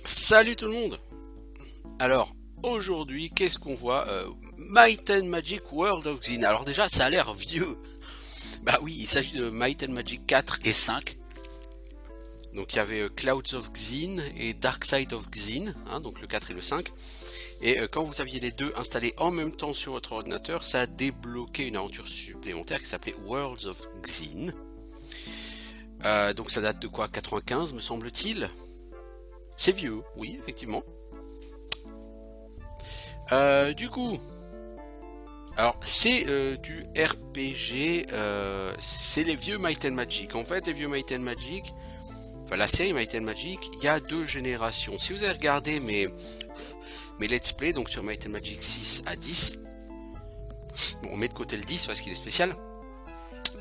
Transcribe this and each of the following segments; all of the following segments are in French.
Salut tout le monde. Alors, aujourd'hui, qu'est-ce qu'on voit? Might and Magic World of Xin. Alors déjà, ça a l'air vieux. Bah oui, il s'agit de Might and Magic 4 et 5. Donc il y avait Clouds of Xin et Dark Side of Xin, hein, donc le 4 et le 5. Et quand vous aviez les deux installés en même temps sur votre ordinateur, ça a débloqué une aventure supplémentaire qui s'appelait Worlds of Xin. Donc ça date de quoi? 95 me semble-t-il. C'est vieux, oui, effectivement. Du coup, alors c'est du RPG, c'est les vieux Might and Magic. En fait, les vieux Might and Magic, enfin la série Might and Magic, il y a deux générations. Si vous avez regardé mes let's play, donc sur Might and Magic 6 à 10, bon, on met de côté le 10 parce qu'il est spécial.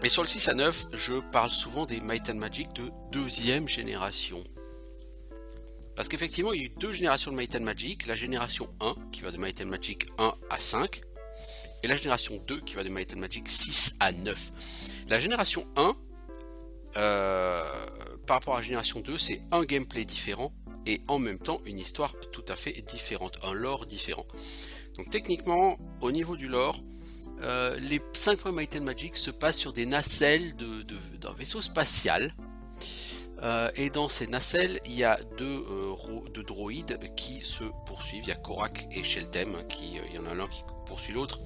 Mais sur le 6 à 9, je parle souvent des Might and Magic de deuxième génération. Parce qu'effectivement, il y a eu deux générations de Might and Magic. La génération 1, qui va de Might and Magic 1 à 5. Et la génération 2, qui va de Might and Magic 6 à 9. La génération 1, par rapport à la génération 2, c'est un gameplay différent. Et en même temps, une histoire tout à fait différente. Un lore différent. Donc techniquement, au niveau du lore, les 5 premiers Might and Magic se passent sur des nacelles d'un vaisseau spatial. Et dans ces nacelles, il y a deux droïdes qui se poursuivent. Il y a Korak et Sheltem, il y en a l'un qui poursuit l'autre.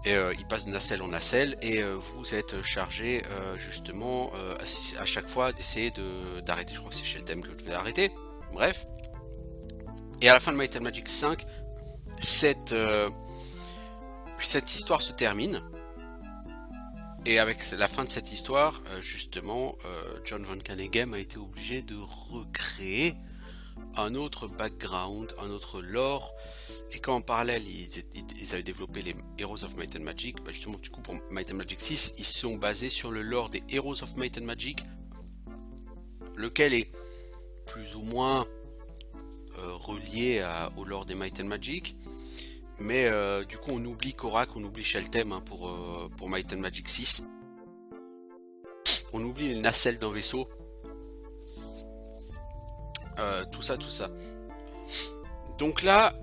Et ils passent de nacelle en nacelle et vous êtes chargé justement à chaque fois d'essayer d'arrêter. Je crois que c'est Sheltem que je devais arrêter. Bref. Et à la fin de Might and Magic 5, cette histoire se termine. Et avec la fin de cette histoire, justement, John Von Caneghem a été obligé de recréer un autre background, un autre lore. Et quand en parallèle, ils avaient développé les Heroes of Might and Magic, bah justement, du coup, pour Might and Magic 6, ils sont basés sur le lore des Heroes of Might and Magic, lequel est plus ou moins relié au lore des Might and Magic. Mais du coup on oublie Korak, on oublie Sheltem hein, pour Might and Magic 6. On oublie les nacelles d'un vaisseau. Tout ça. Donc là,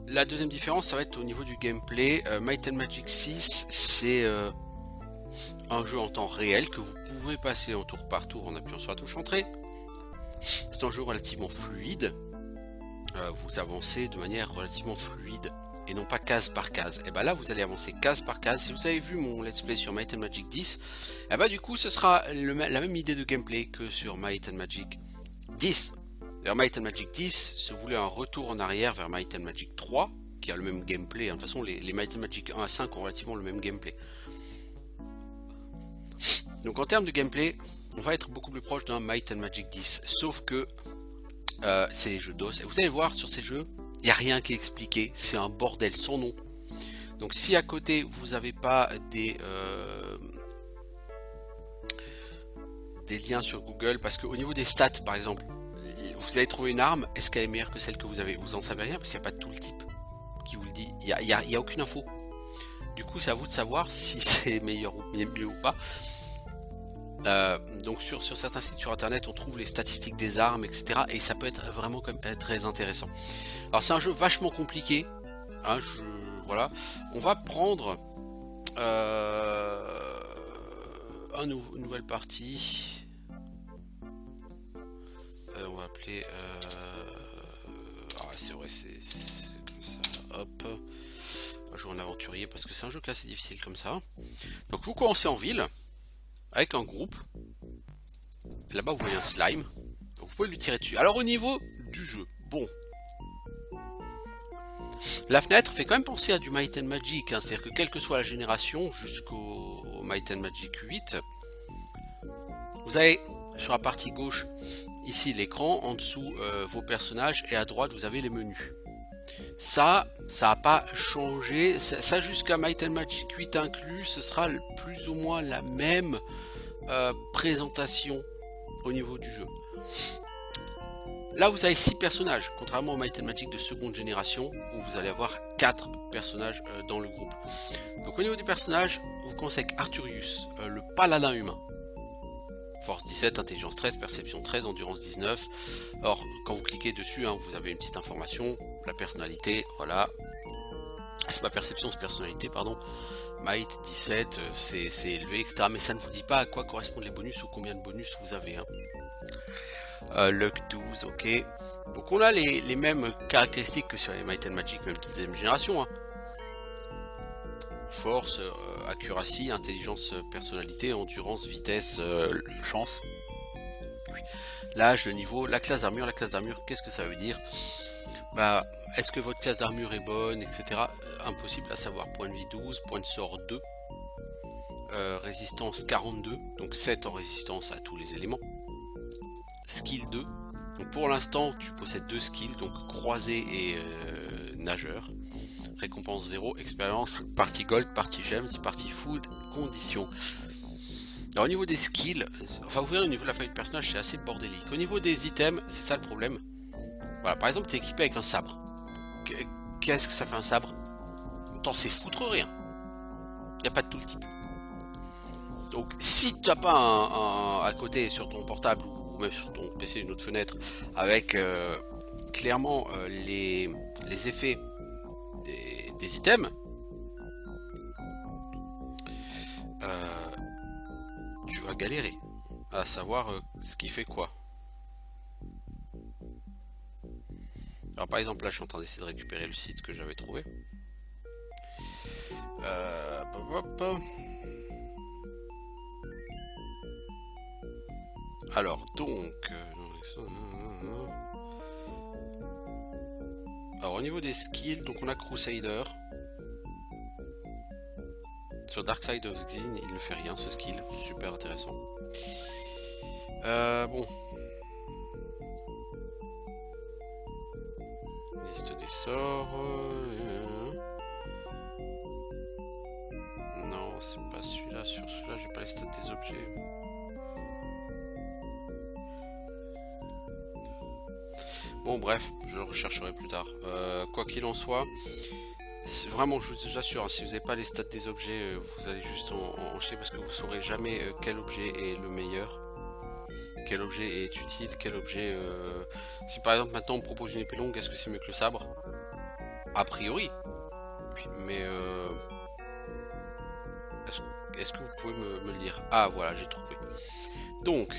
la deuxième différence, ça va être au niveau du gameplay. Might and Magic 6, c'est un jeu en temps réel que vous pouvez passer en tour par tour en appuyant sur la touche entrée. C'est un jeu relativement fluide. Vous avancez de manière relativement fluide. Et non pas case par case. Et bah là vous allez avancer case par case. Si vous avez vu mon let's play sur Might and Magic 10, et bah du coup ce sera la même idée de gameplay que sur Might and Magic 10. D'ailleurs Might and Magic 10 se voulait un retour en arrière vers Might and Magic 3, qui a le même gameplay. De toute façon les Might and Magic 1 à 5 ont relativement le même gameplay. Donc en termes de gameplay, on va être beaucoup plus proche d'un Might and Magic 10. Sauf que c'est les jeux DOS. Et vous allez voir sur ces jeux, il n'y a rien qui est expliqué, c'est un bordel sans nom. Donc si à côté vous n'avez pas des liens sur Google, parce qu'au niveau des stats par exemple, vous allez trouver une arme, est-ce qu'elle est meilleure que celle que vous avez? Vous en savez rien parce qu'il n'y a pas de tooltip qui vous le dit, il n'y a aucune info. Du coup c'est à vous de savoir si c'est meilleur ou mieux ou pas. Donc sur certains sites sur internet on trouve les statistiques des armes etc et ça peut être vraiment quand même très intéressant. Alors c'est un jeu vachement compliqué hein, voilà. On va prendre une nouvelle partie, on va appeler c'est vrai c'est comme ça, hop, on va jouer en aventurier parce que c'est un jeu qui est assez difficile comme ça. Donc vous commencez en ville avec un groupe. Là-bas vous voyez un slime, donc vous pouvez lui tirer dessus. Alors au niveau du jeu, bon, la fenêtre fait quand même penser à du Might and Magic, hein, c'est-à-dire que quelle que soit la génération jusqu'au Might and Magic 8, vous avez sur la partie gauche ici l'écran, en dessous vos personnages et à droite vous avez les menus. Ça n'a pas changé, ça jusqu'à Might and Magic 8 inclus, ce sera plus ou moins la même présentation au niveau du jeu. Là vous avez 6 personnages, contrairement au Might and Magic de seconde génération où vous allez avoir 4 personnages dans le groupe. Donc au niveau des personnages, vous commencez avec Arthurius, le paladin humain. Force 17, intelligence 13, perception 13, endurance 19. Alors quand vous cliquez dessus, hein, vous avez une petite information, la personnalité, voilà. C'est pas perception, c'est personnalité, pardon. Might 17, c'est élevé, etc. Mais ça ne vous dit pas à quoi correspondent les bonus ou combien de bonus vous avez. Hein. Luck 12, ok. Donc on a les mêmes caractéristiques que sur les Might and Magic, même de deuxième génération. Hein. Force, accuracy, intelligence, personnalité, endurance, vitesse, chance. Oui. L'âge, le niveau, la classe d'armure. La classe d'armure, qu'est-ce que ça veut dire? Bah, est-ce que votre classe d'armure est bonne, etc. Impossible à savoir. Point de vie 12, point de sort 2. Résistance 42, donc 7 en résistance à tous les éléments. Skill 2. Donc pour l'instant, tu possèdes 2 skills, donc croisé et nageur. Récompense 0, expérience, partie gold, partie gems, partie food, conditions. Alors au niveau des skills, enfin vous verrez au niveau de la feuille de personnage, c'est assez bordélique. Au niveau des items, c'est ça le problème. Voilà, par exemple, tu es équipé avec un sabre. Qu'est-ce que ça fait un sabre? T'en sais foutre rien. Il n'y a pas de tooltip. Donc si tu n'as pas à côté sur ton portable ou même sur ton PC une autre fenêtre avec clairement les effets des items, tu vas galérer à savoir ce qui fait quoi. Alors par exemple là je suis en train d'essayer de récupérer le site que j'avais trouvé. Alors donc alors au niveau des skills, donc on a Crusader. Sur Dark Side of Xin, il ne fait rien ce skill, super intéressant. Bon. Liste des sorts. Non, c'est pas celui-là. Sur celui-là, j'ai pas les stats des objets. Bon, bref, je le rechercherai plus tard. Quoi qu'il en soit, vraiment, je vous assure, hein, si vous n'avez pas les stats des objets, vous allez juste en chier parce que vous saurez jamais quel objet est le meilleur. Quel objet est utile, quel objet... Si par exemple maintenant on me propose une épée longue, est-ce que c'est mieux que le sabre? A priori. Mais... Est-ce que vous pouvez me le dire? Ah voilà, j'ai trouvé. Donc,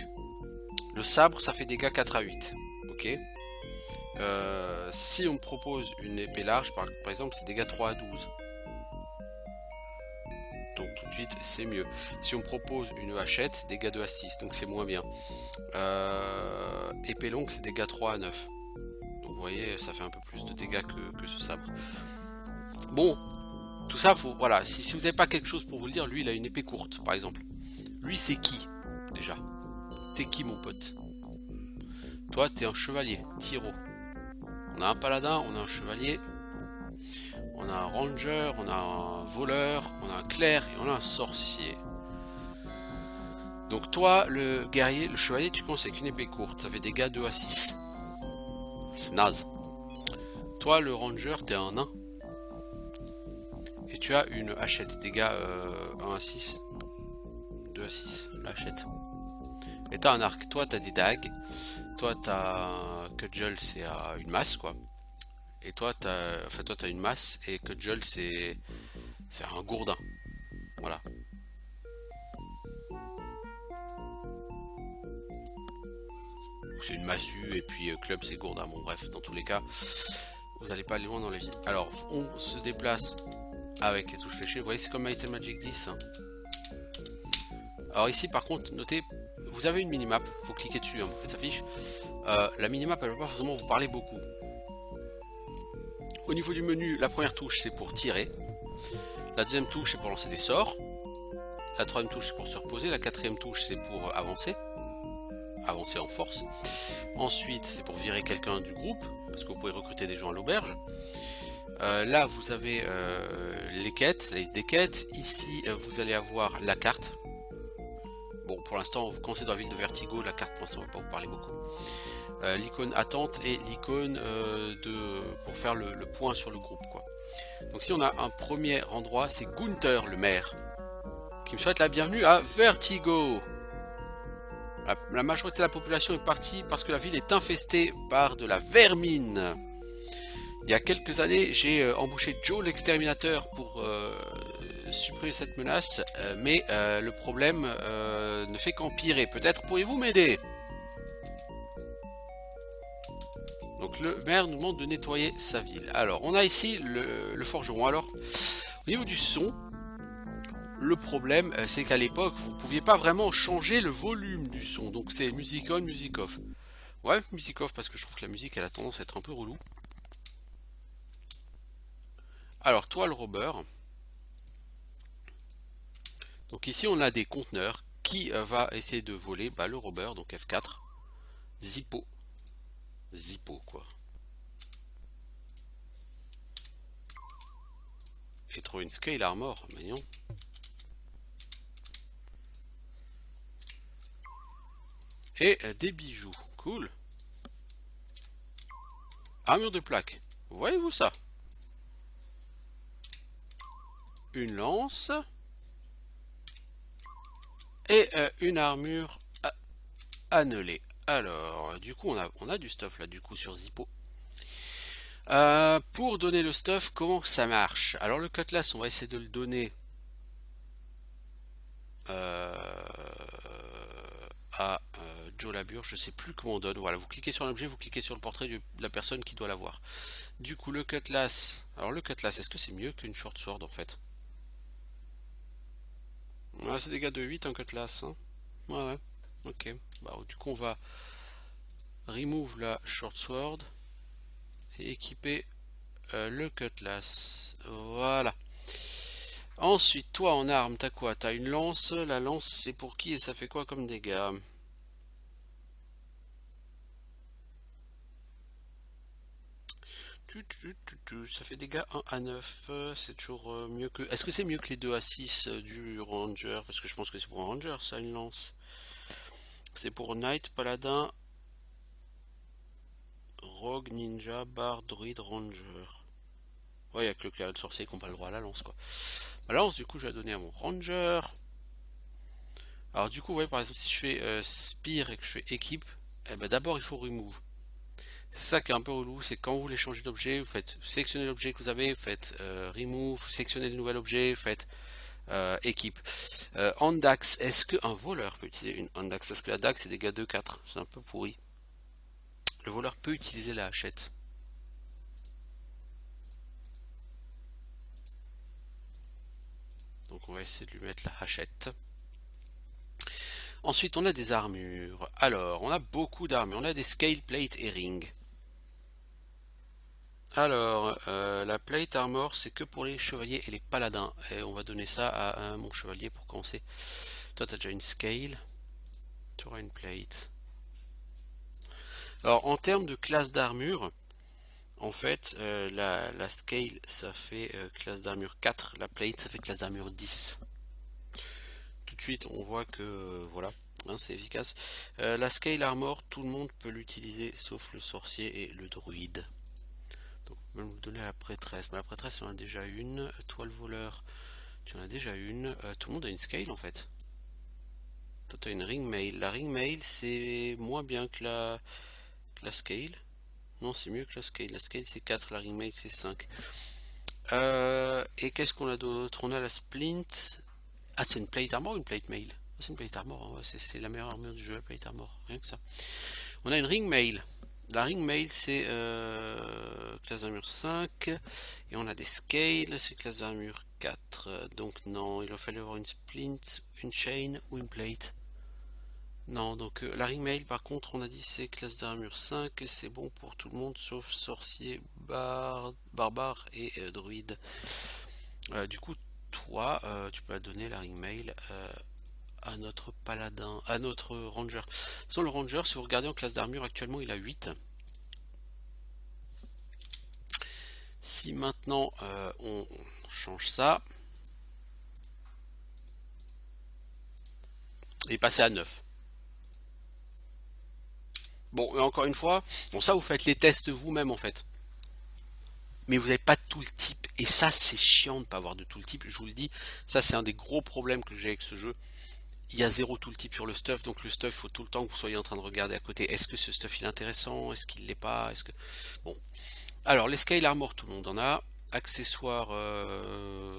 le sabre ça fait dégâts 4 à 8. Ok. Si on me propose une épée large, par exemple, c'est dégâts 3 à 12. Donc tout de suite c'est mieux. Si on me propose une hachette, c'est dégâts 2 à 6, donc c'est moins bien. Épée longue, c'est dégâts 3 à 9. Donc vous voyez, ça fait un peu plus de dégâts que ce sabre. Bon, tout ça, faut, voilà, si vous n'avez pas quelque chose pour vous le dire, lui il a une épée courte par exemple. Lui c'est qui déjà? T'es qui mon pote? Toi t'es un chevalier, Tyro. On a un paladin, on a un chevalier. On a un ranger, on a un voleur, on a un clerc et on a un sorcier. Donc toi, le guerrier, le chevalier, tu commences avec une épée courte. Ça fait dégâts 2 à 6. C'est naze. Toi, le ranger, t'es un nain. Et tu as une hachette. Dégâts 1 à 6. 2 à 6, l'hachette. Et t'as un arc. Toi, t'as des dagues. Toi, t'as cudgel, c'est une masse, quoi. Et toi, t'as une masse, et cudgel, c'est un gourdin. Voilà. C'est une massue, et puis club, c'est gourdin. Bon, bref, dans tous les cas, vous n'allez pas aller loin dans les vies. Alors, on se déplace avec les touches fléchées. Vous voyez, c'est comme Might and Magic 10. Hein. Alors ici, par contre, notez, vous avez une minimap. Il faut cliquer dessus hein, pour que ça s'affiche. La minimap, elle ne va pas forcément vous parler beaucoup. Au niveau du menu, la première touche c'est pour tirer, la deuxième touche c'est pour lancer des sorts, la troisième touche c'est pour se reposer, la quatrième touche c'est pour avancer en force, ensuite c'est pour virer quelqu'un du groupe, parce que vous pouvez recruter des gens à l'auberge. Là vous avez les quêtes, la liste des quêtes, ici vous allez avoir la carte, Bon, pour l'instant, quand c'est dans la ville de Vertigo, la carte, pour l'instant, on va pas vous parler beaucoup. L'icône attente et l'icône pour faire le point sur le groupe, quoi. Donc si on a un premier endroit, c'est Gunther, le maire, qui me souhaite la bienvenue à Vertigo. La majorité de la population est partie parce que la ville est infestée par de la vermine. Il y a quelques années, j'ai embauché Joe l'exterminateur pour supprimer cette menace, mais le problème ne fait qu'empirer. Peut-être pourriez-vous m'aider? Donc le maire nous demande de nettoyer sa ville. Alors on a ici le forgeron. Alors au niveau du son, le problème c'est qu'à l'époque vous ne pouviez pas vraiment changer le volume du son. Donc c'est music on, music off. Ouais, music off parce que je trouve que la musique elle a tendance à être un peu relou. Alors toi le robber. Donc ici on a des conteneurs. Qui va essayer de voler? Bah le robber, donc F4. Zippo. Zippo quoi. Et trouver une scale armor, mignon. Et des bijoux, cool. Armure de plaque, voyez-vous ça? Une lance. Et une armure annelée. Alors, du coup, on a du stuff là, du coup, sur Zippo. Pour donner le stuff, comment ça marche? Alors, le cutlass, on va essayer de le donner à Joe Labure. Je sais plus comment on donne. Voilà, vous cliquez sur un objet, vous cliquez sur le portrait de la personne qui doit l'avoir. Du coup, le cutlass. Alors, le cutlass, est-ce que c'est mieux qu'une short sword en fait? Ah, c'est dégâts de 8 en cutlass. Hein. Ouais. Ok. Bah, du coup, on va remove la short sword et équiper le cutlass. Voilà. Ensuite, toi en arme, t'as quoi? T'as une lance. La lance, c'est pour qui et ça fait quoi comme dégâts? Ça fait dégâts 1 à 9. C'est toujours mieux que... Est-ce que c'est mieux que les 2 à 6 du ranger? Parce que je pense que c'est pour un ranger, ça, une lance. C'est pour knight, paladin, rogue, ninja, bar, druide, ranger. Ouais, il n'y a que le cléric de sorcier qui n'a pas le droit à la lance, quoi. La lance, du coup, je vais la donner à mon ranger. Alors, du coup, ouais, par exemple, si je fais spear et que je fais équipe, eh ben, d'abord, il faut remove. C'est ça qui est un peu relou, c'est quand vous voulez changer d'objet, vous sélectionnez l'objet que vous avez, vous faites remove, vous sélectionnez le nouvel objet, vous faites équipe. En dax, est-ce qu'un voleur peut utiliser une Andax? Parce que la dax c'est dégâts 2-4, c'est un peu pourri. Le voleur peut utiliser la hachette. Donc on va essayer de lui mettre la hachette. Ensuite on a des armures. Alors on a beaucoup d'armures, on a des scale plate et ring. Alors la plate armor c'est que pour les chevaliers et les paladins. Et on va donner ça à mon chevalier pour commencer. Toi t'as déjà une scale. Tu auras une plate. Alors en termes de classe d'armure, en fait, la scale ça fait classe d'armure 4, la plate ça fait classe d'armure 10. Tout de suite on voit que voilà, hein, c'est efficace. La scale armor, tout le monde peut l'utiliser sauf le sorcier et le druide. Donc on va vous donner à la prêtresse, mais la prêtresse on en a déjà une. Toi le voleur, tu en as déjà une. Tout le monde a une scale en fait. Toi tu as une ring mail. La ring mail c'est moins bien que la scale. Non, c'est mieux que la scale. La scale c'est 4, la ring mail c'est 5. Et qu'est-ce qu'on a d'autre? On a la splint. Ah, c'est une plate armor ou une plate mail? C'est une plate armor, hein. C'est la meilleure armure du jeu, la plate armor, rien que ça. On a une ring mail. La ring mail c'est classe d'armure 5. Et on a des scales, c'est classe d'armure 4. Donc non, il va falloir avoir une splint, une chain ou une plate. Non, donc la ring mail par contre on a dit c'est classe d'armure 5 et c'est bon pour tout le monde sauf sorcier, barbare et druide. Du coup toi tu peux donner la ring mail à notre paladin, à notre ranger. Sans le ranger, si vous regardez en classe d'armure actuellement il a 8. Si maintenant on change ça, et passer à 9. Bon, et encore une fois, bon ça vous faites les tests vous-même en fait. Mais vous n'avez pas de tooltip, et ça c'est chiant de ne pas avoir de tooltip, je vous le dis, ça c'est un des gros problèmes que j'ai avec ce jeu. Il y a zéro tooltip sur le stuff, donc le stuff, il faut tout le temps que vous soyez en train de regarder à côté, est-ce que ce stuff il est intéressant, est-ce qu'il l'est pas, est-ce que... Bon. Alors, les Scale Armor, tout le monde en a. Accessoires,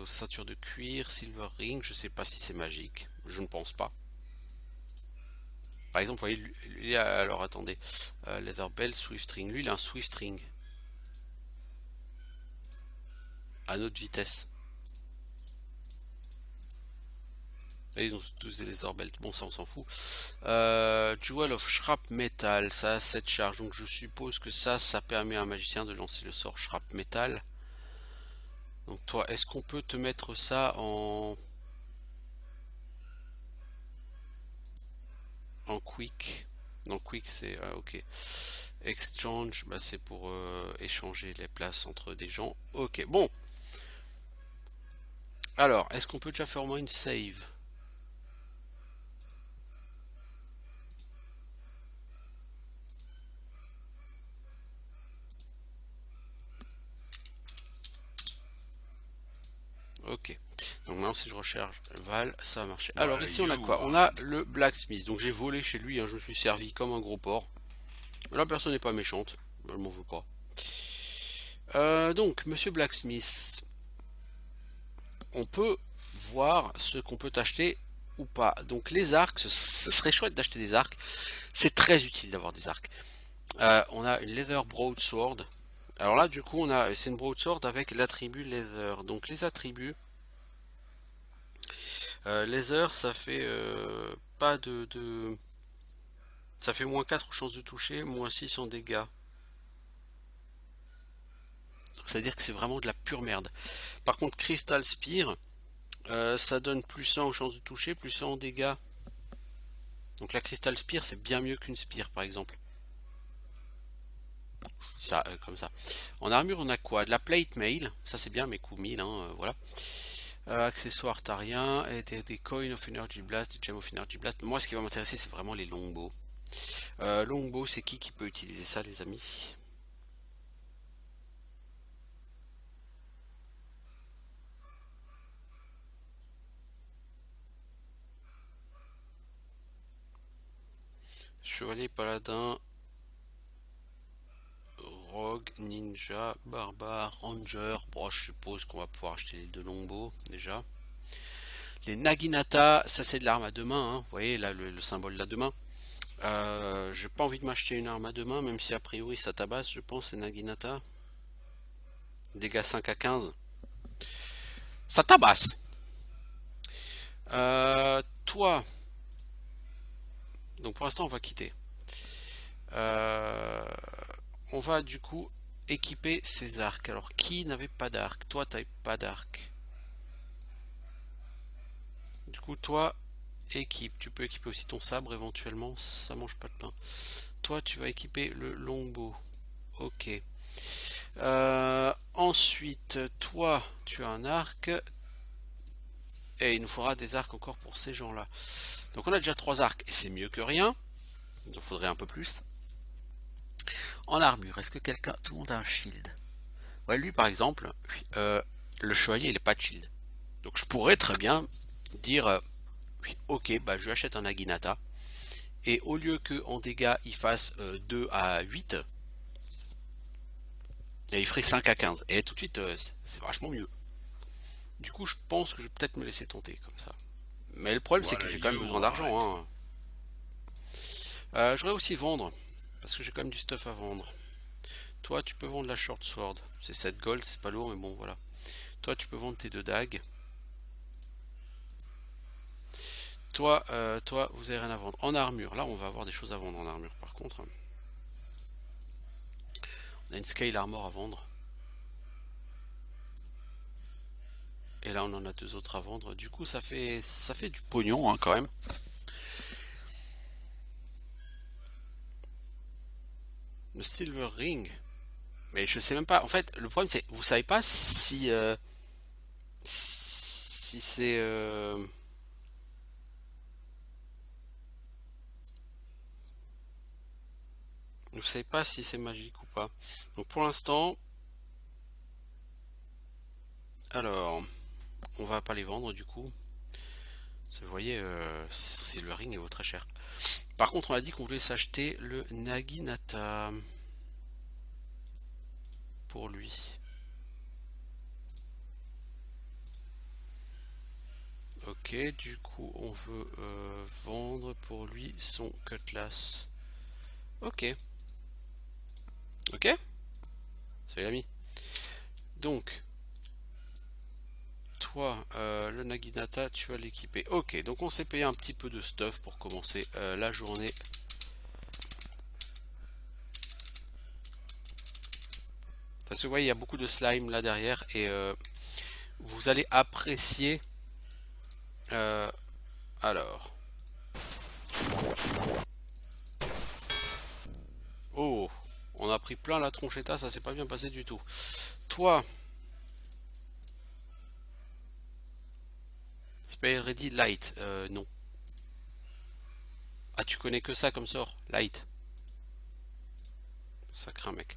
ceinture de cuir, Silver Ring, je sais pas si c'est magique, je ne pense pas. Par exemple, vous voyez, lui alors attendez, Leather Belt, Swift Ring, lui il a un Swift Ring. À notre vitesse. Là, ils ont tous des Leather Belt, bon ça on s'en fout. Jewel of Shrap Metal, ça a 7 charges, donc je suppose que ça permet à un magicien de lancer le sort Shrap Metal. Donc toi, est-ce qu'on peut te mettre ça en quick? Non, quick c'est ok. Exchange, bah, c'est pour échanger les places entre des gens. Ok, bon. Alors, est-ce qu'on peut déjà faire au moins une save? Ok. Donc maintenant si je recherche Val, ça va marcher. Alors ici on a quoi? On a le blacksmith. Donc j'ai volé chez lui, hein, je me suis servi comme un gros porc. La personne n'est pas méchante, elle m'en veut pas. Donc Monsieur Blacksmith, on peut voir ce qu'on peut acheter ou pas. Donc les arcs, ce serait chouette d'acheter des arcs. C'est très utile d'avoir des arcs. On a une Leather Broadsword. Alors là du coup c'est une broadsword avec l'attribut Leather. Donc les attributs... Laser, ça fait pas de... Ça fait moins 4 aux chances de toucher, moins 6 en dégâts. Donc ça veut dire que c'est vraiment de la pure merde. Par contre, Crystal Spear, ça donne plus 1 aux chances de toucher, plus 1 en dégâts. Donc la Crystal Spear, c'est bien mieux qu'une Spear, par exemple. Je dis ça comme ça. En armure, on a quoi? De la Plate Mail, ça c'est bien, mais coût 1000, hein, voilà. Accessoires, t'as rien. Et des Coin of Energy Blast, des Gem of Energy Blast. Moi, ce qui va m'intéresser, c'est vraiment les longbows. Longbow, c'est qui peut utiliser ça, les amis? Chevalier, paladin, rogue, ninja, barbare, ranger. Bon, je suppose qu'on va pouvoir acheter les deux longbows déjà. Les naginata, ça c'est de l'arme à deux mains. Hein. Vous voyez là le symbole de la deux mains. J'ai pas envie de m'acheter une arme à deux mains, même si a priori ça tabasse, je pense, les naginata. Dégâts 5 à 15. Ça tabasse. Toi. Donc pour l'instant on va quitter. On va du coup équiper ces arcs. Alors qui n'avait pas d'arc? Toi t'avais pas d'arc. Du coup toi équipe. Tu peux équiper aussi ton sabre éventuellement. Ça mange pas de pain. Toi tu vas équiper le longbow. Ok. Ensuite toi tu as un arc. Et il nous faudra des arcs encore pour ces gens-là. Donc on a déjà 3 arcs et c'est mieux que rien. Il nous faudrait un peu plus. En armure, est-ce que quelqu'un... Tout le monde a un shield. Ouais, lui par exemple, le chevalier il n'est pas de shield. Donc je pourrais très bien dire, oui, ok, bah je lui achète un Naginata. Et au lieu que en dégâts il fasse 2 à 8, et il ferait 5 à 15. Et tout de suite, c'est vachement mieux. Du coup, je pense que je vais peut-être me laisser tenter comme ça. Mais le problème, c'est que j'ai quand même besoin d'argent. Hein. Je voudrais aussi vendre. Parce que j'ai quand même du stuff à vendre. Toi, tu peux vendre la short sword. C'est 7 gold, c'est pas lourd, mais bon, voilà. Toi, tu peux vendre tes 2 dagues. Toi, vous avez rien à vendre. En armure, là, on va avoir des choses à vendre en armure, par contre. On a une scale armor à vendre. Et là, on en a 2 autres à vendre. Du coup, ça fait du pognon, hein, quand même. Le Silver Ring. Mais je sais même pas. En fait, le problème, c'est vous savez pas si c'est Vous savez pas si c'est magique ou pas. Donc pour l'instant, alors, on va pas les vendre du coup. Vous voyez, Silvering il vaut très cher. Par contre, on a dit qu'on voulait s'acheter le Naginata pour lui. Ok, du coup, on veut vendre pour lui son Cutlass. Ok. Ok. Salut l'ami. Donc, toi, le Naginata, tu vas l'équiper. Ok, donc on s'est payé un petit peu de stuff pour commencer la journée. Parce que vous voyez, il y a beaucoup de slime là derrière et vous allez apprécier. Alors. Oh, on a pris plein la tronchetta, ça s'est pas bien passé du tout. Toi. Spell Ready Light, non. Ah, tu connais que ça comme sort, Light. Sacré mec.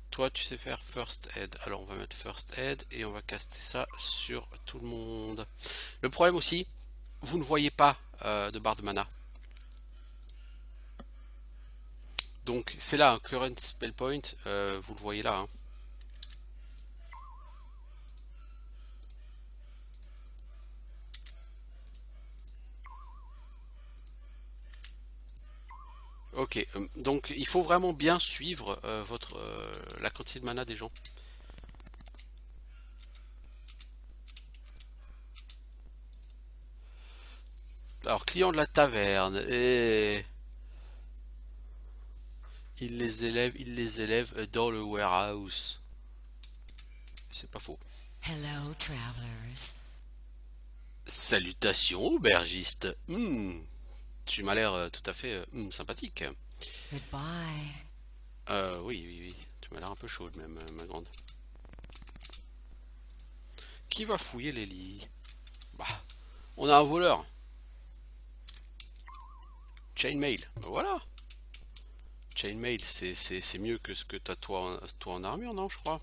Toi, tu sais faire First Aid. Alors, on va mettre First Aid et on va caster ça sur tout le monde. Le problème aussi, vous ne voyez pas de barre de mana. Donc, c'est là, un Current Spell Point, vous le voyez là. Hein. Ok, donc il faut vraiment bien suivre la quantité de mana des gens. Alors, client de la taverne, et il les élève dans le warehouse. C'est pas faux. Hello, travelers. Salutations, aubergiste. Tu m'as l'air tout à fait sympathique. Goodbye. Oui, oui, oui. Tu m'as l'air un peu chaude même, ma grande. Qui va fouiller les lits? Bah, on a un voleur. Chainmail. Bah voilà. Chainmail, c'est mieux que ce que t'as toi en armure, non, je crois.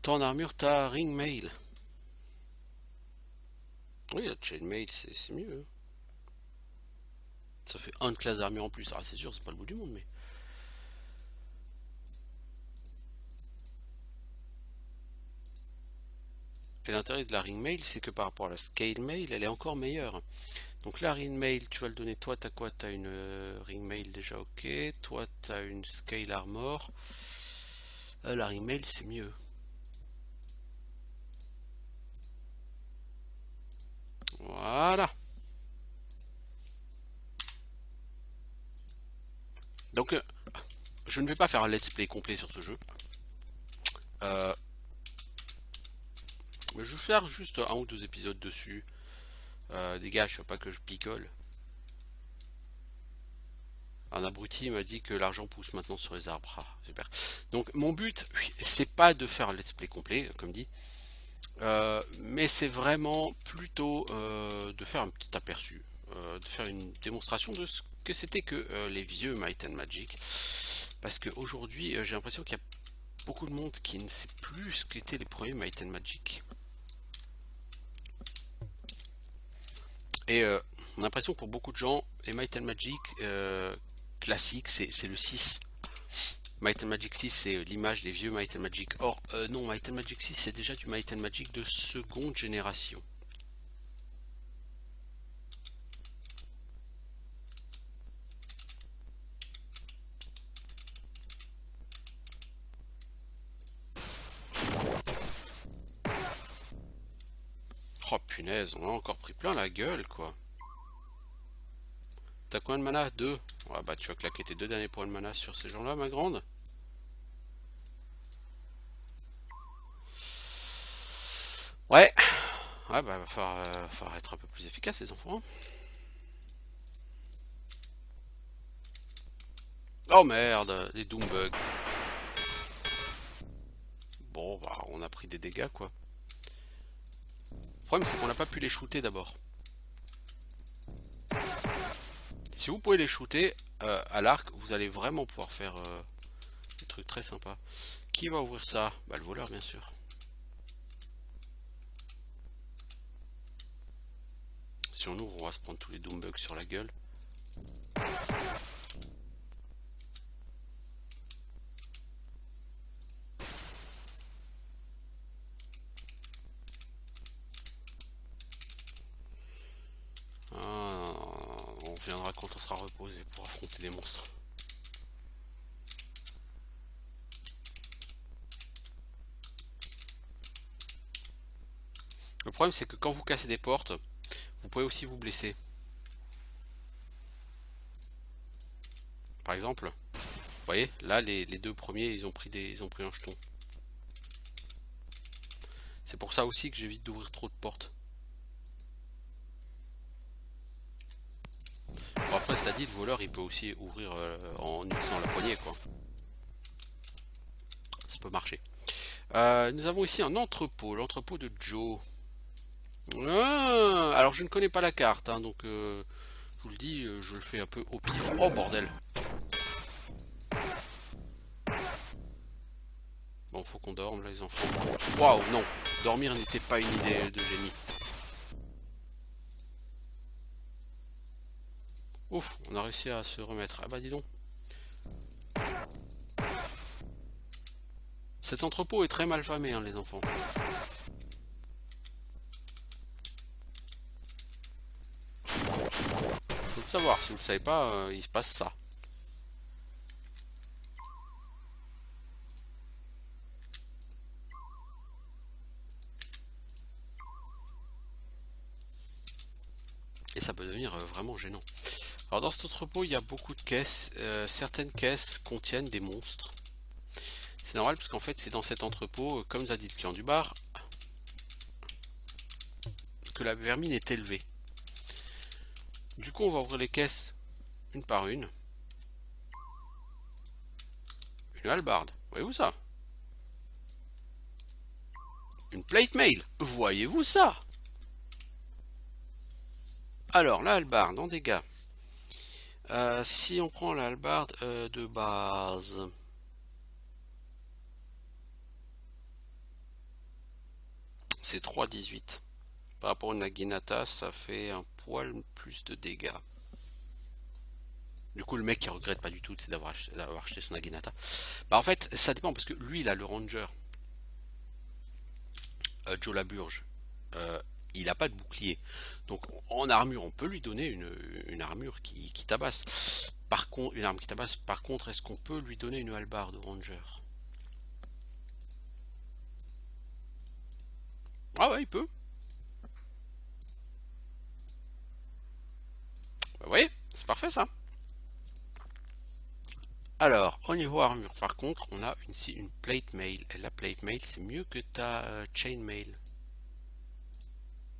Toi en armure, t'as Ringmail. Oui, la Chainmail, c'est mieux. Ça fait une classe d'armure en plus. Ah, c'est sûr, c'est pas le bout du monde, mais. Et l'intérêt de la Ringmail, c'est que par rapport à la Scalemail, elle est encore meilleure. Donc la Ringmail, tu vas le donner. Toi, t'as quoi? T'as une Ringmail déjà, ok. Toi, t'as une Scale Armor. La Ringmail, c'est mieux. Voilà. Donc, je ne vais pas faire un let's play complet sur ce jeu. Mais je vais faire juste un ou deux épisodes dessus. Des gars, je veux pas que je picole. Un abruti m'a dit que l'argent pousse maintenant sur les arbres. Ah, super. Donc mon but, c'est pas de faire un let's play complet, comme dit. Mais c'est vraiment plutôt de faire un petit aperçu. De faire une démonstration de ce que c'était que les vieux Might and Magic. Parce qu'aujourd'hui, j'ai l'impression qu'il y a beaucoup de monde qui ne sait plus ce qu'étaient les premiers Might and Magic. Et on a l'impression que pour beaucoup de gens, les Might and Magic classiques, c'est le 6. Might and Magic 6, c'est l'image des vieux Might and Magic. Or, non, Might and Magic 6, c'est déjà du Might and Magic de seconde génération. Oh punaise, on a encore pris plein la gueule, quoi. T'as combien de mana? 2. Ouais, bah tu vas claquer tes 2 derniers points de mana sur ces gens-là, ma grande. Ouais. Ouais, bah va falloir être un peu plus efficace, les enfants. Oh merde, les Doombugs. Bon, bah on a pris des dégâts, quoi. Le problème, c'est qu'on n'a pas pu les shooter d'abord. Si vous pouvez les shooter, à l'arc, vous allez vraiment pouvoir faire des trucs très sympas. Qui va ouvrir ça? Bah le voleur bien sûr. Si on ouvre, on va se prendre tous les doombugs sur la gueule. On viendra quand on sera reposé pour affronter des monstres. Le problème c'est que quand vous cassez des portes, vous pouvez aussi vous blesser. Par exemple, vous voyez, là les deux premiers ils ont pris un jeton. C'est pour ça aussi que j'évite d'ouvrir trop de portes. Bon, après cela dit, le voleur il peut aussi ouvrir en utilisant la poignée quoi. Ça peut marcher. Nous avons ici un entrepôt, l'entrepôt de Joe. Alors je ne connais pas la carte, hein, donc je vous le dis, je le fais un peu au pif. Oh bordel. Bon, faut qu'on dorme là les enfants. Waouh, non, dormir n'était pas une idée de génie. Ouf, on a réussi à se remettre. Ah bah dis donc. Cet entrepôt est très mal famé, hein, les enfants. Faut le savoir, si vous ne le savez pas, il se passe ça. Et ça peut devenir vraiment gênant. Alors dans cet entrepôt, il y a beaucoup de caisses. Certaines caisses contiennent des monstres. C'est normal parce qu'en fait, c'est dans cet entrepôt, comme nous a dit le client du bar, que la vermine est élevée. Du coup, on va ouvrir les caisses une par une. Une hallebarde, voyez-vous ça? Une plate mail, voyez-vous ça? Alors, la hallebarde en dégâts. Si on prend la hallebarde de base, c'est 3,18. Par rapport à une naginata, ça fait un poil plus de dégâts. Du coup, le mec, il regrette pas du tout d'avoir acheté son naginata. Bah, en fait, ça dépend parce que lui, il a le ranger. Joe Laburge. Il a pas de bouclier. Donc, en armure, on peut lui donner une armure qui tabasse. Par contre, une arme qui tabasse. Par contre, est-ce qu'on peut lui donner une hallebarde au ranger? Ah ouais, il peut. Vous voyez, c'est parfait ça. Alors, au niveau armure, par contre, on a ici une plate mail. Et la plate mail, c'est mieux que ta chain mail.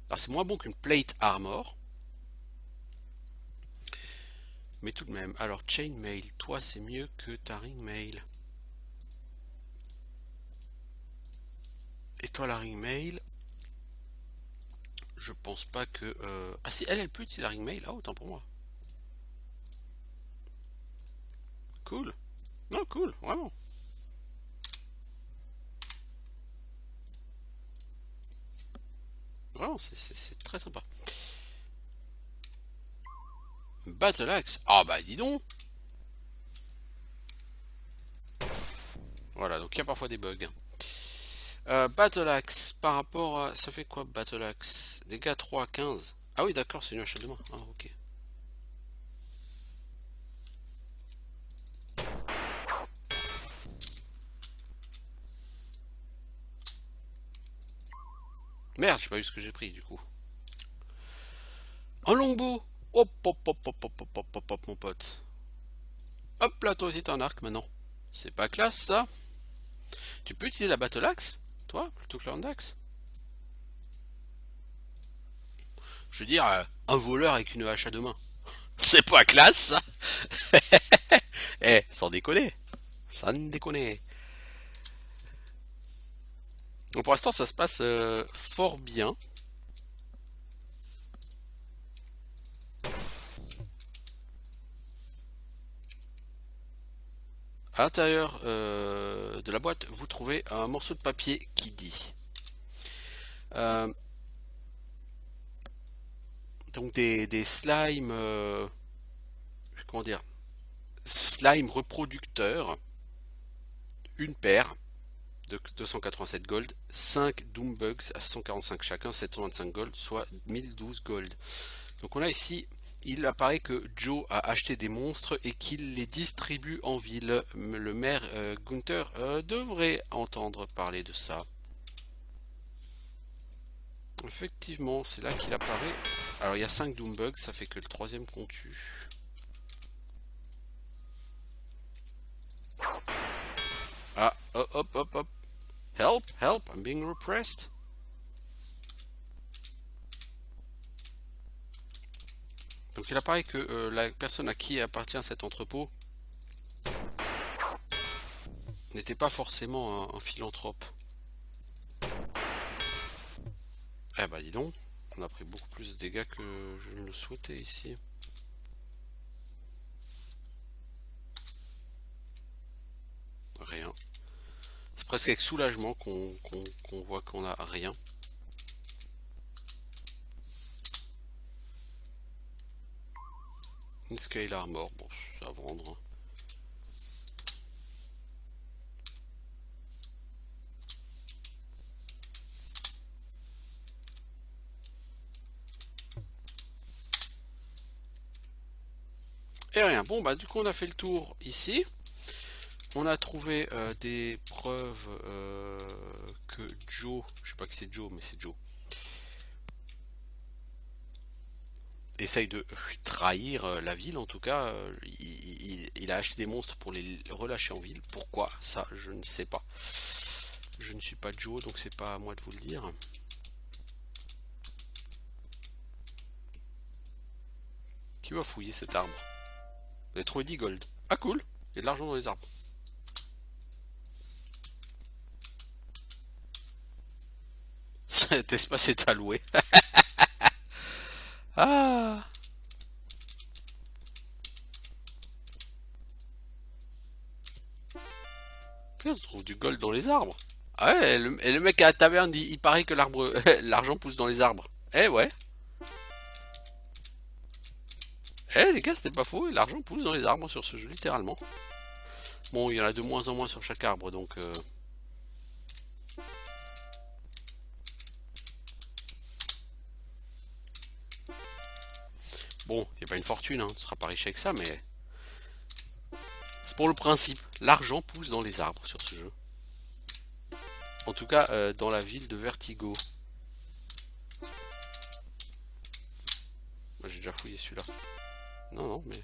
Alors, c'est moins bon qu'une plate armor. Mais tout de même. Alors, chain mail, toi, c'est mieux que ta ring mail. Et toi, la ring mail, je pense pas que... Ah si, elle peut utiliser la ring mail. Ah, autant pour moi. Cool. Non, cool, vraiment. Vraiment, c'est très sympa. Battle Axe. Ah bah dis donc. Voilà, donc il y a parfois des bugs. Battle Axe, par rapport à... Ça fait quoi Battle Axe? Dégâts 3 à 15. Ah oui d'accord, c'est une hache de main. Ah ok. Merde, j'ai pas vu ce que j'ai pris du coup. Un longbow. Hop hop hop hop hop hop hop hop hop mon pote. Hop là, toi aussi t'as un arc maintenant. C'est pas classe ça. Tu peux utiliser la Battle Axe, toi, plutôt que la Hand Axe. Je veux dire, un voleur avec une hache à deux mains. C'est pas classe ça. Eh, sans déconner. Sans déconner. Donc pour l'instant ça se passe fort bien. À l'intérieur de la boîte, vous trouvez un morceau de papier qui dit euh, donc des slimes, comment dire, slime reproducteurs, une paire de 287 gold, 5 Doombugs à 145 chacun, 725 gold, soit 1012 gold. Donc on a ici, il apparaît que Joe a acheté des monstres et qu'il les distribue en ville. Le maire Gunther devrait entendre parler de ça. Effectivement, c'est là qu'il apparaît. Alors il y a 5 Doombugs, ça fait que le troisième qu'on tue. Ah, hop, hop, hop, hop. Help, help, I'm being repressed. Donc il apparaît que la personne à qui appartient cet entrepôt n'était pas forcément un philanthrope. Eh bah dis donc, on a pris beaucoup plus de dégâts que je ne le souhaitais ici. Rien. C'est presque avec soulagement qu'on voit qu'on a rien. Une scale armor, bon, c'est à vendre. Hein. Et rien. Bon, bah du coup on a fait le tour ici. On a trouvé des preuves que Joe, je sais pas qui c'est Joe, mais c'est Joe, essaye de trahir la ville. En tout cas, il a acheté des monstres pour les relâcher en ville. Pourquoi? Ça, je ne sais pas. Je ne suis pas Joe, donc c'est pas à moi de vous le dire. Qui va fouiller cet arbre? Vous avez trouvé 10 gold. Ah cool, il y a de l'argent dans les arbres. Cet espace est alloué. Ah, on trouve du gold dans les arbres. Ah ouais, et le mec à la taverne dit, il paraît que l'arbre, l'argent pousse dans les arbres. Eh ouais. Eh les gars, c'était pas faux, l'argent pousse dans les arbres sur ce jeu, littéralement. Bon, il y en a de moins en moins sur chaque arbre, donc... Bon, il n'y a pas une fortune, hein, tu seras pas riche avec ça, mais... C'est pour le principe, l'argent pousse dans les arbres sur ce jeu. En tout cas, dans la ville de Vertigo. Moi, j'ai déjà fouillé celui-là. Non, non, mais...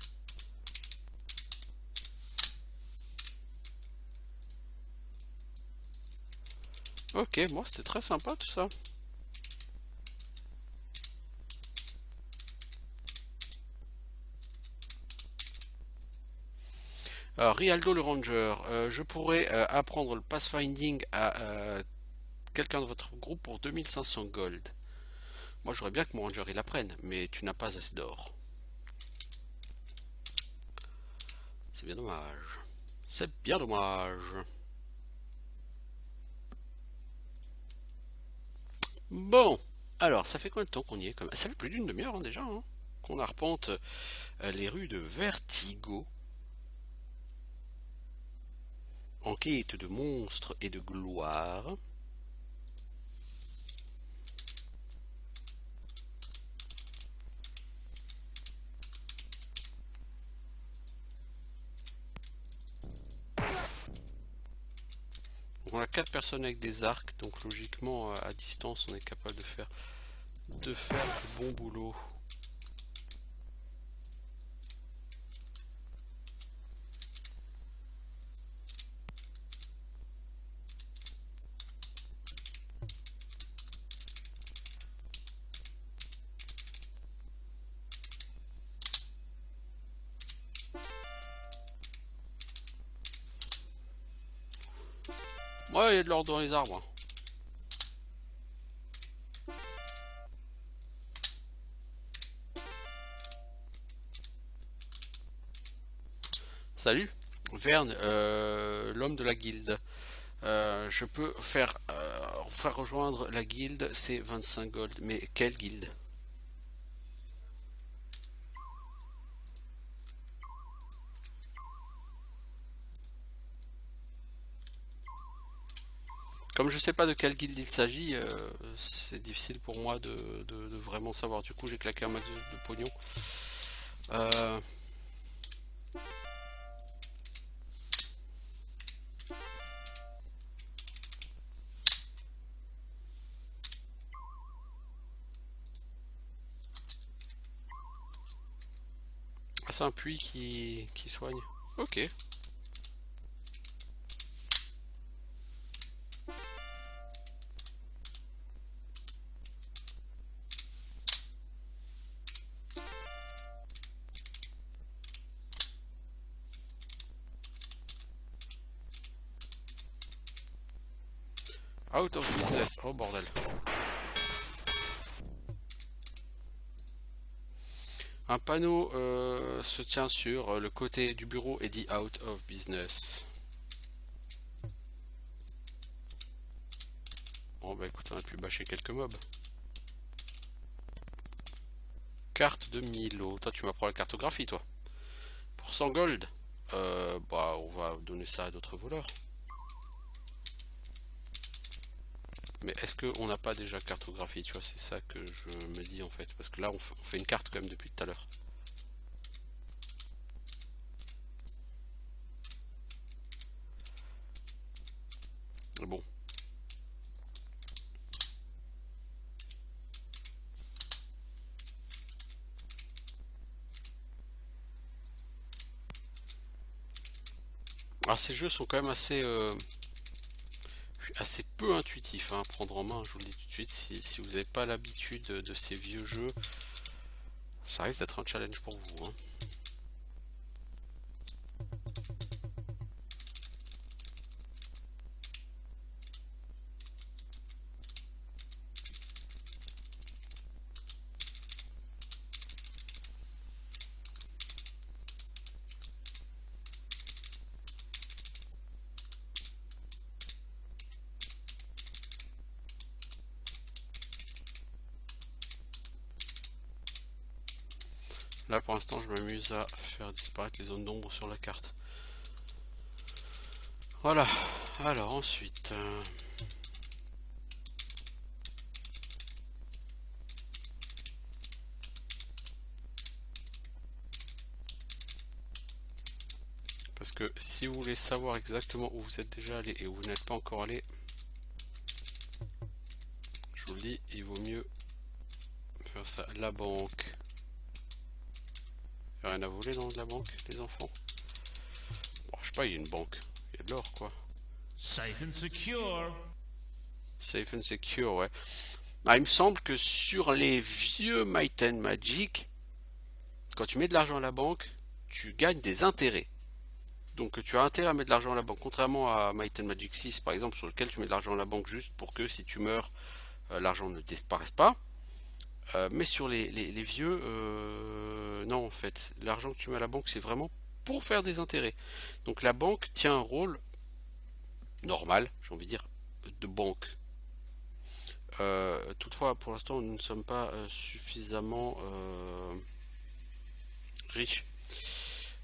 Ok, moi, c'était très sympa tout ça. Rialdo le Ranger, je pourrais apprendre le pathfinding à quelqu'un de votre groupe pour 2500 gold. Moi j'aurais bien que mon ranger il apprenne, mais tu n'as pas assez d'or. C'est bien dommage. C'est bien dommage. Bon, alors ça fait combien de temps qu'on y est? Ça fait plus d'une demi-heure hein, déjà, hein, qu'on arpente les rues de Vertigo. En quête de monstres et de gloire. On a 4 personnes avec des arcs, donc logiquement à distance on est capable de faire du bon boulot. Ouais, il y a de l'or dans les arbres. Salut. Verne, l'homme de la guilde. Je peux faire rejoindre la guilde, c'est 25 gold. Mais quelle guilde? Comme je sais pas de quelle guilde il s'agit, c'est difficile pour moi de vraiment savoir. Du coup, j'ai claqué un max de pognon. Euh, Ah, c'est un puits qui soigne. Ok. Out of business. Oh bordel. Un panneau se tient sur le côté du bureau et dit out of business. Bon bah écoute, on a pu bâcher quelques mobs. Carte de Milo. Toi tu m'apprends la cartographie toi. Pour 100 gold. Bah on va donner ça à d'autres voleurs. Mais est-ce qu'on n'a pas déjà cartographie? Tu vois, c'est ça que je me dis en fait. Parce que là on fait une carte quand même depuis tout à l'heure. Bon. Alors ces jeux sont quand même assez peu intuitifs hein, à prendre en main, je vous le dis tout de suite. Si vous n'avez pas l'habitude de ces vieux jeux, ça risque d'être un challenge pour vous. Hein. Là pour l'instant je m'amuse à faire disparaître les zones d'ombre sur la carte. Voilà, alors ensuite... Parce que si vous voulez savoir exactement où vous êtes déjà allé et où vous n'êtes pas encore allé, je vous le dis, il vaut mieux faire ça. La banque. Il n'y a rien à voler dans la banque, les enfants? Bon, je sais pas, il y a une banque. Il y a de l'or, quoi. Safe and secure. Safe and secure, ouais. Ah, il me semble que sur les vieux Might and Magic, quand tu mets de l'argent à la banque, tu gagnes des intérêts. Donc tu as intérêt à mettre de l'argent à la banque, contrairement à Might and Magic 6 par exemple, sur lequel tu mets de l'argent à la banque juste pour que si tu meurs, l'argent ne disparaisse pas. Mais sur les vieux, non en fait, l'argent que tu mets à la banque c'est vraiment pour faire des intérêts. Donc la banque tient un rôle normal, j'ai envie de dire, de banque. Toutefois, pour l'instant, nous ne sommes pas suffisamment riches.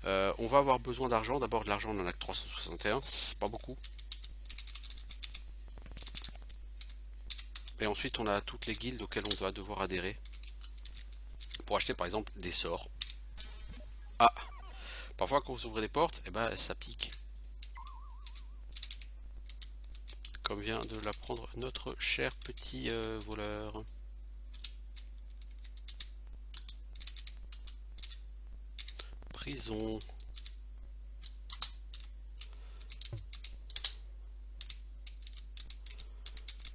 On va avoir besoin d'argent. D'abord, de l'argent, on en a que 361, c'est pas beaucoup. Et ensuite, on a toutes les guildes auxquelles on va devoir adhérer pour acheter par exemple des sorts. Ah, parfois quand vous ouvrez les portes, eh ben, ça pique. Comme vient de l'apprendre notre cher petit voleur. Prison.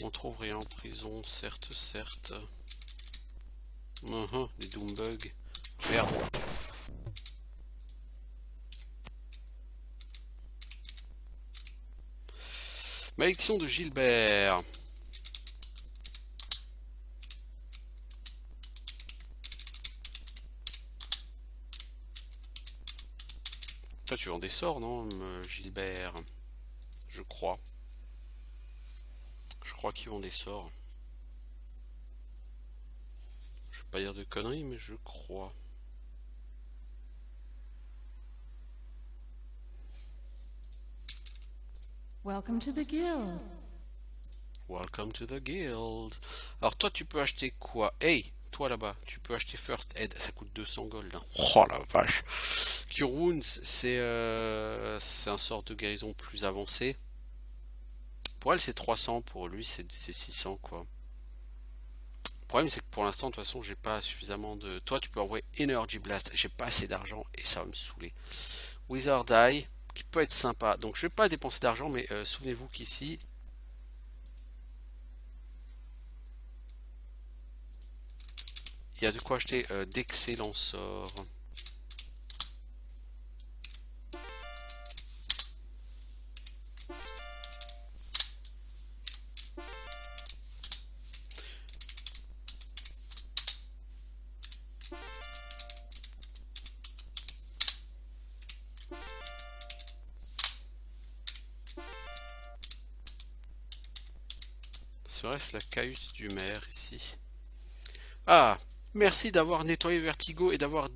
On trouve rien en prison, certes, certes. Des doombugs. Merde. Malédiction de Gilbert. Toi, tu vends des sorts, non, Gilbert? Je crois. Je crois qu'ils vendent des sorts. Je vais pas dire de conneries, mais je crois. Welcome to the guild. Welcome to the guild. Alors toi, tu peux acheter quoi? Hey, toi là-bas, tu peux acheter First Aid. Ça coûte 200 gold. Hein. Oh la vache. Cure Wounds, c'est un sort de guérison plus avancé. Pour elle, c'est 300. Pour lui, c'est 600, quoi. Le problème, c'est que pour l'instant, de toute façon, j'ai pas suffisamment de... Toi, tu peux envoyer Energy Blast. J'ai pas assez d'argent et ça va me saouler. Wizard Eye, qui peut être sympa. Donc, je vais pas dépenser d'argent, mais souvenez-vous qu'ici... il y a de quoi acheter d'excellents sorts. Serait-ce la cahute du maire ici? Ah, merci d'avoir nettoyé Vertigo et d'avoir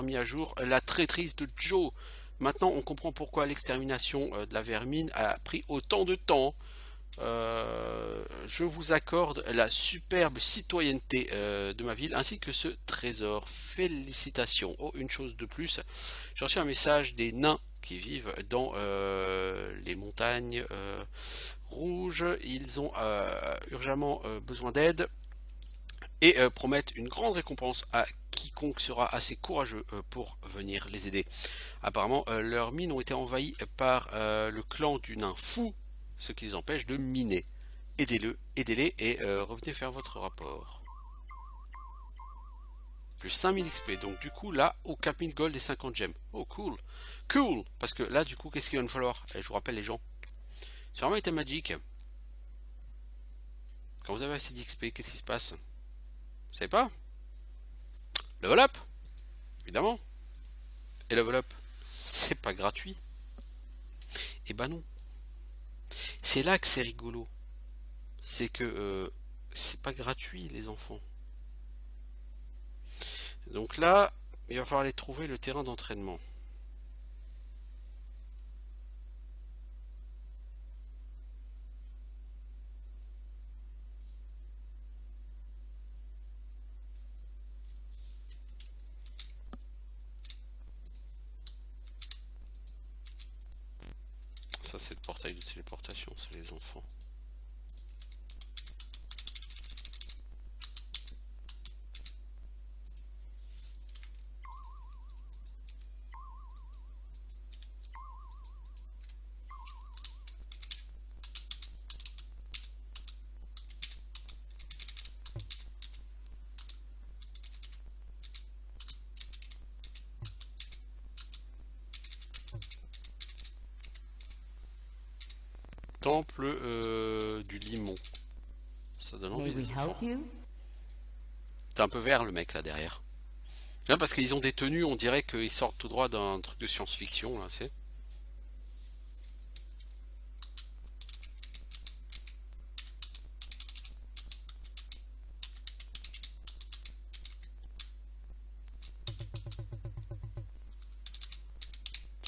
mis à jour la traîtrise de Joe. Maintenant, on comprend pourquoi l'extermination de la vermine a pris autant de temps. Je vous accorde la superbe citoyenneté de ma ville ainsi que ce trésor. Félicitations. Oh, une chose de plus. J'ai reçu un message des nains qui vivent dans les montagnes rouges. Ils ont urgemment besoin d'aide et promettent une grande récompense à quiconque sera assez courageux pour venir les aider. Apparemment, leurs mines ont été envahies par le clan du nain fou, ce qui les empêche de miner. Aidez-les et revenez faire votre rapport. Plus 5000 XP, donc du coup là, au 4000 gold et 50 gemmes. Oh cool, cool, parce que là du coup, qu'est-ce qu'il va nous falloir? Je vous rappelle les gens, sur un item magique, quand vous avez assez d'XP, qu'est-ce qui se passe? Vous savez pas? Level up, évidemment. Et level up, c'est pas gratuit. Et bah non. C'est là que c'est rigolo. C'est que c'est pas gratuit, les enfants. Donc là, il va falloir aller trouver le terrain d'entraînement. Ça, c'est le portail de téléportation, c'est les enfants. Temple du limon. Ça donne envie les enfants. T'es un peu vert le mec là derrière. Bien parce qu'ils ont des tenues, on dirait qu'ils sortent tout droit d'un truc de science-fiction là, c'est.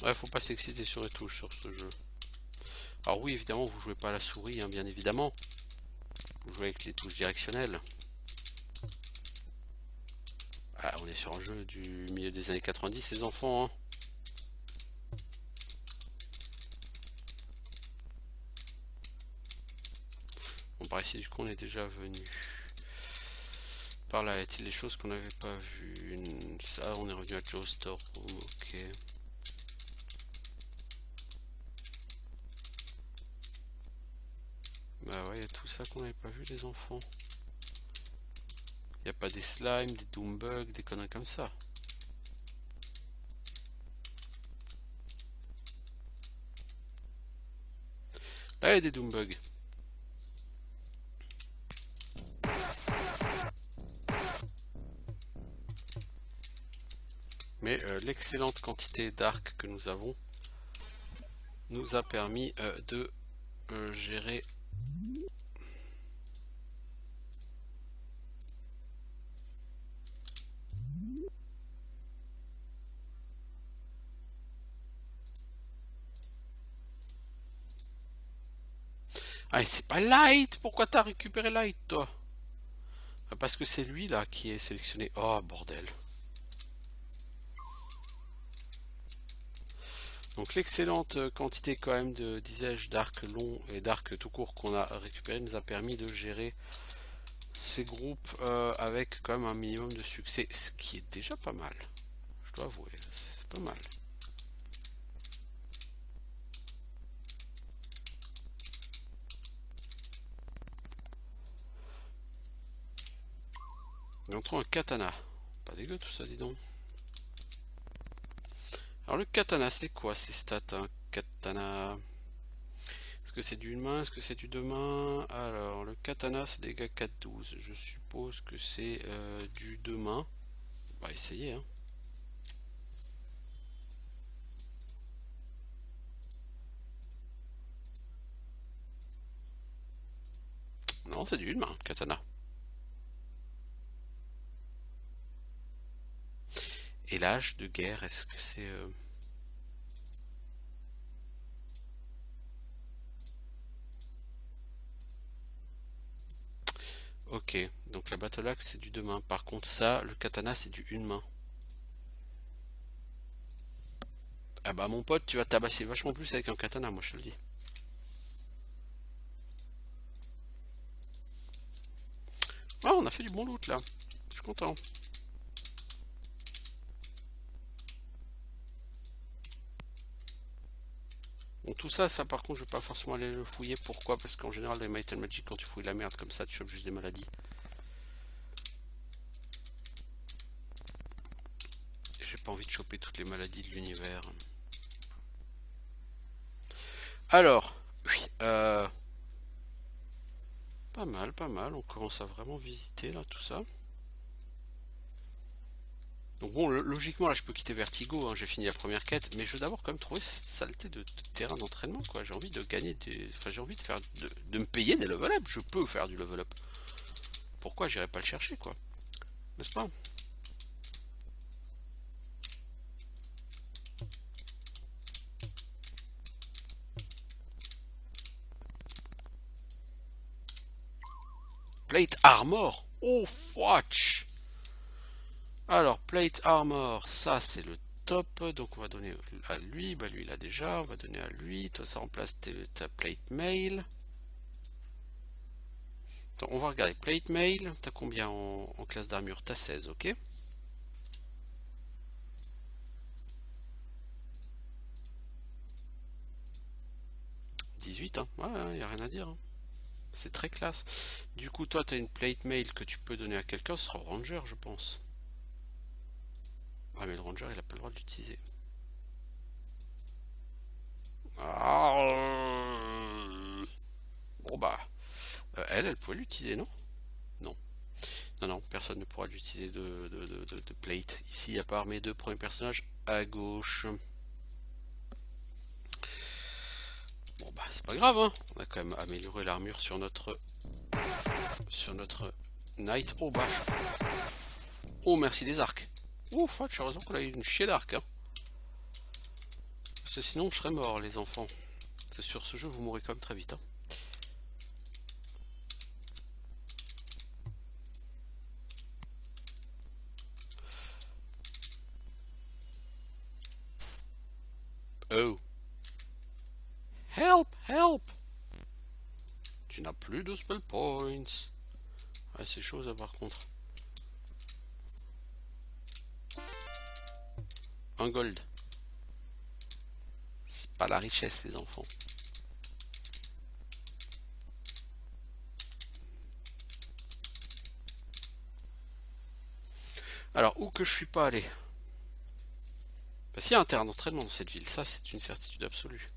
Ouais, faut pas s'exciter sur les touches sur ce jeu. Alors oui, évidemment, vous jouez pas à la souris, hein, bien évidemment. Vous jouez avec les touches directionnelles. Ah, on est sur un jeu du milieu des années 90, les enfants. Hein. Bon, par ici, du coup, on est déjà venu. Par là, y a-t-il des choses qu'on n'avait pas vues? Ça, on est revenu à Joe Storeroom, ok. Bah ouais, il y a tout ça qu'on n'avait pas vu, les enfants. Il n'y a pas des slimes, des doombugs, des conneries comme ça. Là, il y a des doombugs. Mais l'excellente quantité d'arcs que nous avons nous a permis de gérer Ah, c'est pas Light. Pourquoi t'as récupéré Light, toi? Parce que c'est lui, là, qui est sélectionné. Oh, bordel. Donc l'excellente quantité quand même de, disais-je, d'arcs longs et d'arcs tout court qu'on a récupéré nous a permis de gérer ces groupes avec quand même un minimum de succès, ce qui est déjà pas mal. Je dois avouer, c'est pas mal. Et on trouve un katana. Pas dégueu tout ça, dis donc. Alors le katana, c'est quoi ces stats, un katana? Est-ce que c'est d'une main? Est-ce que c'est du deux mains? Alors le katana, c'est dégâts 4-12. Je suppose que c'est du deux mains. On va essayer, hein. Non, c'est du une main, katana. Et l'âge de guerre, est-ce que c'est... Ok, donc la battle axe c'est du deux mains. Par contre ça, le katana c'est du une main. Ah bah mon pote, tu vas tabasser vachement plus avec un katana, moi je te le dis. Ah, on a fait du bon loot là. Je suis content. Bon, tout ça, ça par contre, je vais pas forcément aller le fouiller. Pourquoi? Parce qu'en général, les Might and Magic, quand tu fouilles la merde comme ça, tu chopes juste des maladies. Et j'ai pas envie de choper toutes les maladies de l'univers. Alors, oui, pas mal, pas mal. On commence à vraiment visiter là tout ça. Donc bon, logiquement là je peux quitter Vertigo, hein, j'ai fini la première quête, mais je veux d'abord quand même trouver cette saleté de terrain d'entraînement, quoi. J'ai envie de gagner des... Enfin j'ai envie de faire de me payer des level up, je peux faire du level up. Pourquoi j'irais pas le chercher, quoi? N'est-ce pas? Plate Armor. Oh watch. Alors Plate Armor, ça c'est le top, donc on va donner à lui, bah lui il a déjà, on va donner à lui, toi ça remplace ta Plate Mail. Attends, on va regarder Plate Mail, t'as combien en classe d'armure? T'as 16, ok. « 18, hein, ouais, y a rien à dire, hein. C'est très classe. Du coup, toi, tu as une plate mail que tu peux donner à quelqu'un, ce sera au ranger, je pense. Ah, mais le ranger, il a pas le droit de l'utiliser. Bon, bah. Elle pouvait l'utiliser, non? Non. Non, non, personne ne pourra l'utiliser de plate ici, à part mes deux premiers personnages à gauche. Bon, bah, c'est pas grave, hein. On a quand même amélioré l'armure sur notre knight. Oh, bah. Oh, merci des arcs. Oh, fuck, heureusement qu'on a eu une chier d'arc, hein. Parce que sinon, je serais mort, les enfants. C'est sur ce jeu, vous mourrez quand même très vite, hein. Oh. Help, help. Tu n'as plus de spell points. Ouais, c'est chaud ça par contre. Un gold. C'est pas la richesse, les enfants. Alors, où que je suis pas allé? Bah, s'il y a un terrain d'entraînement dans cette ville, ça c'est une certitude absolue.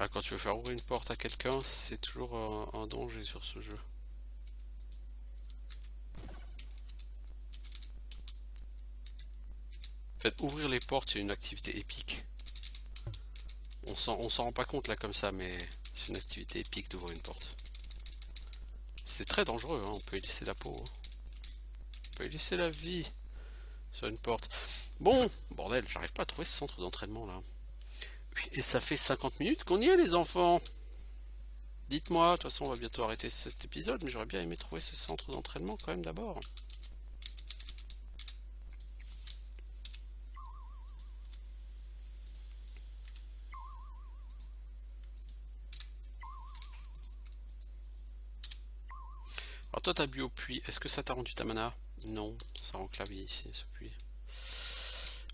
Ah, quand tu veux faire ouvrir une porte à quelqu'un, c'est toujours un danger sur ce jeu. En fait, ouvrir les portes, c'est une activité épique. On s'en rend pas compte là comme ça, mais c'est une activité épique d'ouvrir une porte. C'est très dangereux, hein. On peut y laisser la peau. Hein. On peut y laisser la vie sur une porte. Bon, bordel, j'arrive pas à trouver ce centre d'entraînement là. Et ça fait 50 minutes qu'on y est, les enfants. Dites-moi, de toute façon on va bientôt arrêter cet épisode, mais j'aurais bien aimé trouver ce centre d'entraînement quand même d'abord. Alors toi t'as bu au puits, est-ce que ça t'a rendu ta mana? Non, ça rend que la vie ici, ce puits.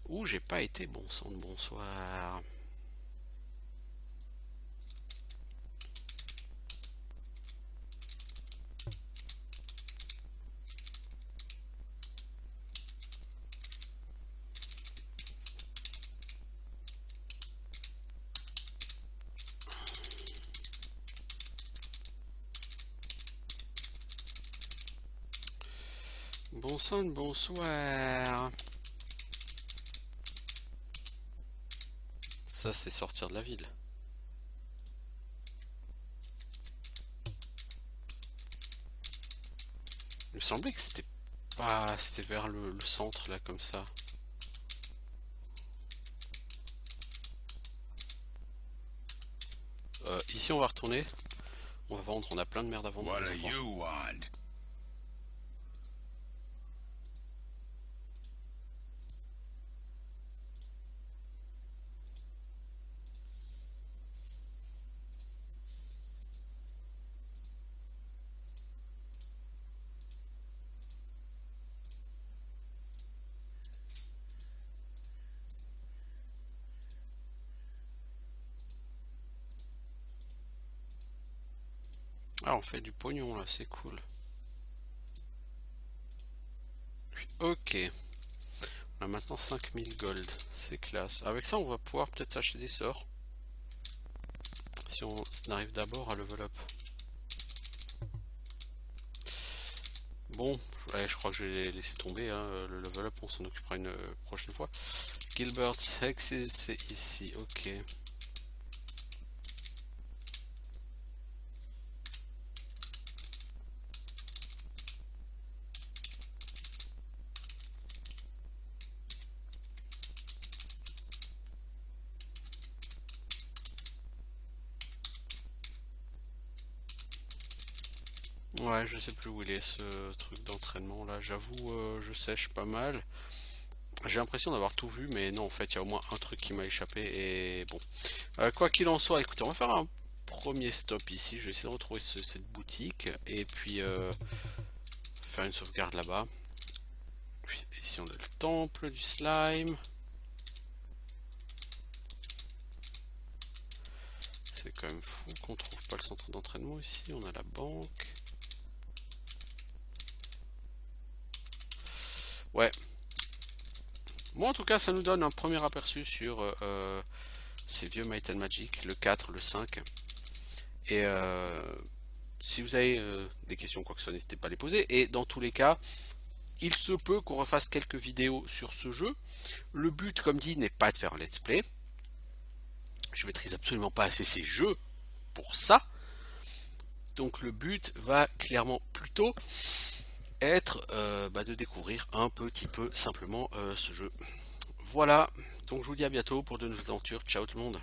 Ouh, j'ai pas été, bon sang de bonsoir. Bon sang de bonsoir. Ça c'est sortir de la ville. Il me semblait que c'était pas... C'était vers le centre là comme ça. Ici on va retourner. On va vendre, on a plein de merde à vendre. What do you want? Ah, on fait du pognon là, c'est cool. Ok. On a maintenant 5000 gold, c'est classe. Avec ça on va pouvoir peut-être s'acheter des sorts. Si on arrive d'abord à level up. Bon, ouais, je crois que je vais laisser tomber, hein. Le level up on s'en occupera une prochaine fois. Gilbert Hex, c'est ici, ok. Ouais, je sais plus où il est ce truc d'entraînement là, j'avoue, je sèche pas mal. J'ai l'impression d'avoir tout vu, mais non, en fait, il y a au moins un truc qui m'a échappé, et bon. Quoi qu'il en soit, écoutez, on va faire un premier stop ici, je vais essayer de retrouver cette boutique, et puis faire une sauvegarde là-bas. Ici, on a le temple du slime. C'est quand même fou qu'on trouve pas le centre d'entraînement ici, on a la banque. Ouais. Bon, en tout cas, ça nous donne un premier aperçu sur ces vieux Might and Magic, le 4, le 5. Et si vous avez des questions, quoi que ce soit, n'hésitez pas à les poser. Et dans tous les cas, il se peut qu'on refasse quelques vidéos sur ce jeu. Le but, comme dit, n'est pas de faire un let's play. Je maîtrise absolument pas assez ces jeux pour ça. Donc le but va clairement plutôt être de découvrir un petit peu simplement ce jeu. Voilà, donc je vous dis à bientôt pour de nouvelles aventures. Ciao tout le monde.